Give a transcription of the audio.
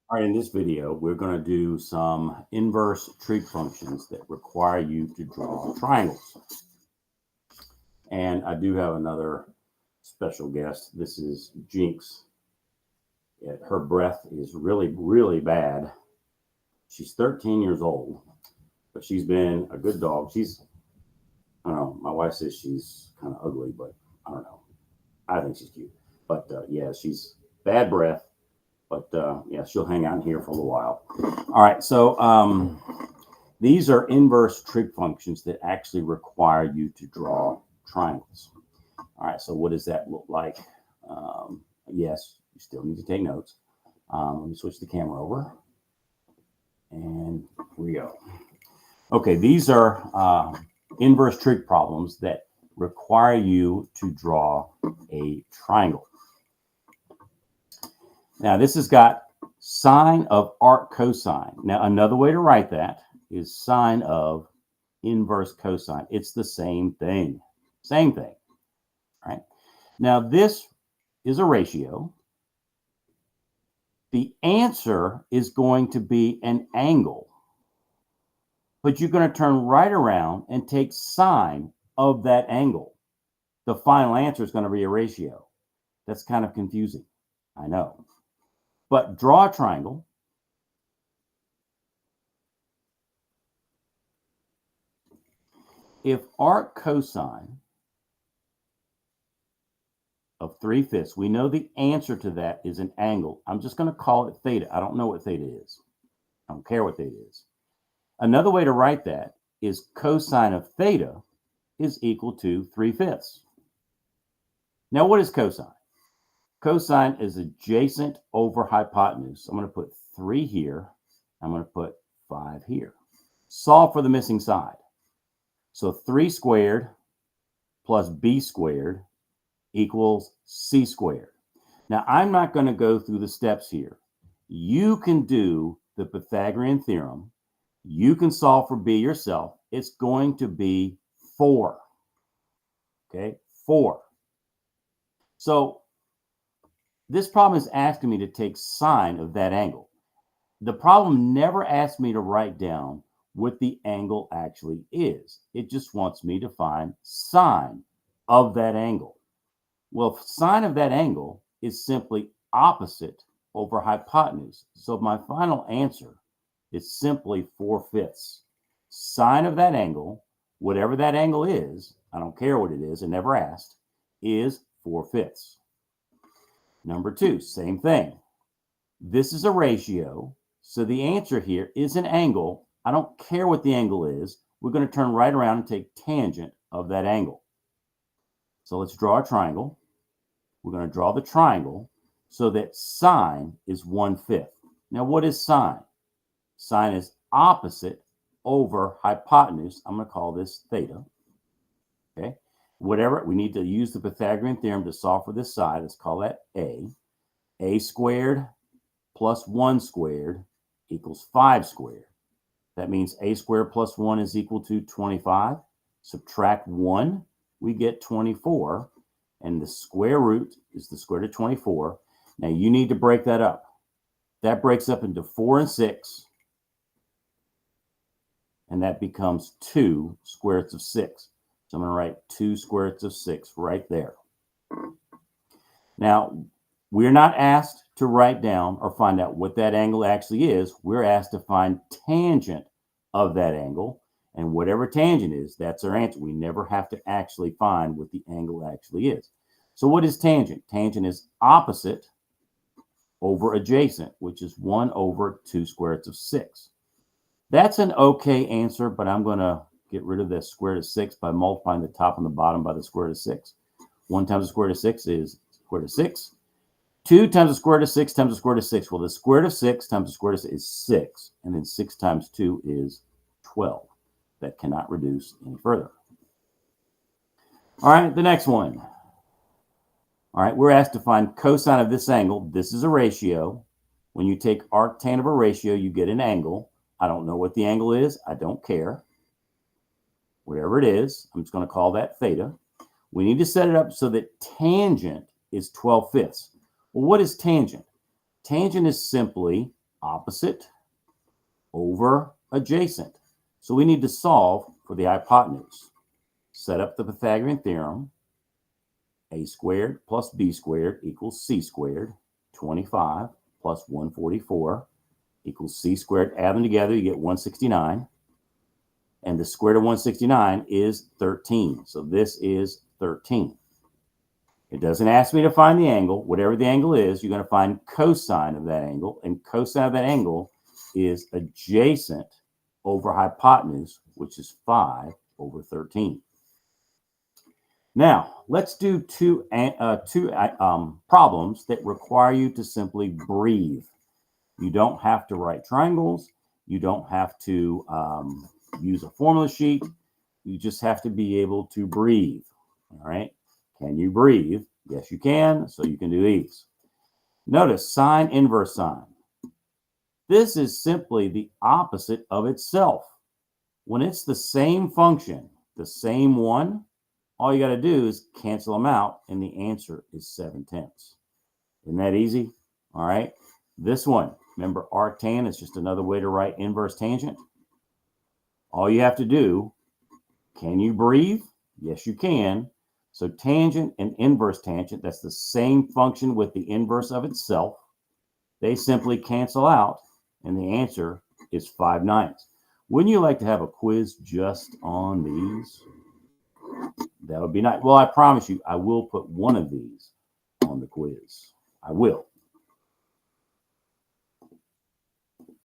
All right, in this video, we're going to do some inverse trig functions that require you to draw triangles. And I do have another special guest. This is Jinx. Her breath is really, really bad. She's 13 years old, but she's been a good dog. I don't know, my wife says she's kind of ugly, but I don't know. I think she's cute. But yeah, she's bad breath. But yeah, she'll hang out in here for a little while. All right, so these are inverse trig functions that actually require you to draw triangles. All right, so what does that look like? Yes, you still need to take notes. Let me switch the camera over. And here we go. Okay, these are inverse trig problems that require you to draw a triangle. Now, this has got sine of arc cosine. Now, another way to write that is sine of inverse cosine. It's the same thing. Same thing. All right. Now, this is a ratio. The answer is going to be an angle. But you're going to turn right around and take sine of that angle. The final answer is going to be a ratio. That's kind of confusing. I know. But draw a triangle. If arc cosine of 3/5, we know the answer to that is an angle. I'm just going to call it theta. I don't know what theta is. I don't care what theta is. Another way to write that is cosine of theta is equal to 3/5. Now, what is cosine? Cosine is adjacent over hypotenuse. I'm going to put 3 here. I'm going to put 5 here. Solve for the missing side. So 3 squared plus b squared equals c squared. Now, I'm not going to go through the steps here. You can do the Pythagorean theorem. You can solve for b yourself. It's going to be 4. Okay, 4. So this problem is asking me to take sine of that angle. The problem never asked me to write down what the angle actually is. It just wants me to find sine of that angle. Well, sine of that angle is simply opposite over hypotenuse. So my final answer is simply 4/5. Sine of that angle, whatever that angle is, I don't care what it is, I never asked, is 4/5. Number 2, same thing. This is a ratio, so the answer here is an angle. I don't care what the angle is. We're going to turn right around and take tangent of that angle. So let's draw a triangle. We're going to draw the triangle so that sine is 1/5. Now, what is sine? Sine is opposite over hypotenuse. I'm going to call this theta. Okay. Whatever, we need to use the Pythagorean theorem to solve for this side. Let's call that a. A squared plus 1 squared equals 5 squared. That means a squared plus 1 is equal to 25. Subtract 1, we get 24. And the square root is the square root of 24. Now, you need to break that up. That breaks up into 4 and 6. And that becomes 2 square roots of 6. So I'm going to write 2 square roots of 6 right there. Now, we're not asked to write down or find out what that angle actually is. We're asked to find tangent of that angle. And whatever tangent is, that's our answer. We never have to actually find what the angle actually is. So what is tangent? Tangent is opposite over adjacent, which is 1 over 2 square roots of 6. That's an okay answer, but I'm going to get rid of the square root of 6 by multiplying the top and the bottom by the square root of 6. 1 times the square root of 6 is square root of 6. 2 times the square root of 6 times the square root of 6. Well, the square root of 6 times the square root of 6 is 6. And then 6 times 2 is 12. That cannot reduce any further. All right, the next one. All right, we're asked to find cosine of this angle. This is a ratio. When you take arctan of a ratio, you get an angle. I don't know what the angle is. I don't care. Whatever it is, I'm just going to call that theta. We need to set it up so that tangent is 12/5. Well, what is tangent? Tangent is simply opposite over adjacent. So we need to solve for the hypotenuse. Set up the Pythagorean theorem. A squared plus b squared equals c squared. 25 plus 144 equals c squared. Add them together, you get 169. And the square root of 169 is 13. So this is 13. It doesn't ask me to find the angle. Whatever the angle is, you're going to find cosine of that angle. And cosine of that angle is adjacent over hypotenuse, which is 5 over 13. Now, let's do two problems that require you to simply breathe. You don't have to write triangles. You don't have to use a formula sheet. You just have to be able to breathe. All right. Can you breathe? Yes, you can. So you can do these. Notice sine inverse sine. This is simply the opposite of itself. When it's the same function, the same one, all you got to do is cancel them out, and the answer is 7/10. Isn't that easy? All right. This one, remember arctan is just another way to write inverse tangent. All you have to do, can you breathe? Yes, you can. So tangent and inverse tangent, that's the same function with the inverse of itself. They simply cancel out, and the answer is 5/9. Wouldn't you like to have a quiz just on these? That would be nice. Well, I promise you, I will put one of these on the quiz. I will.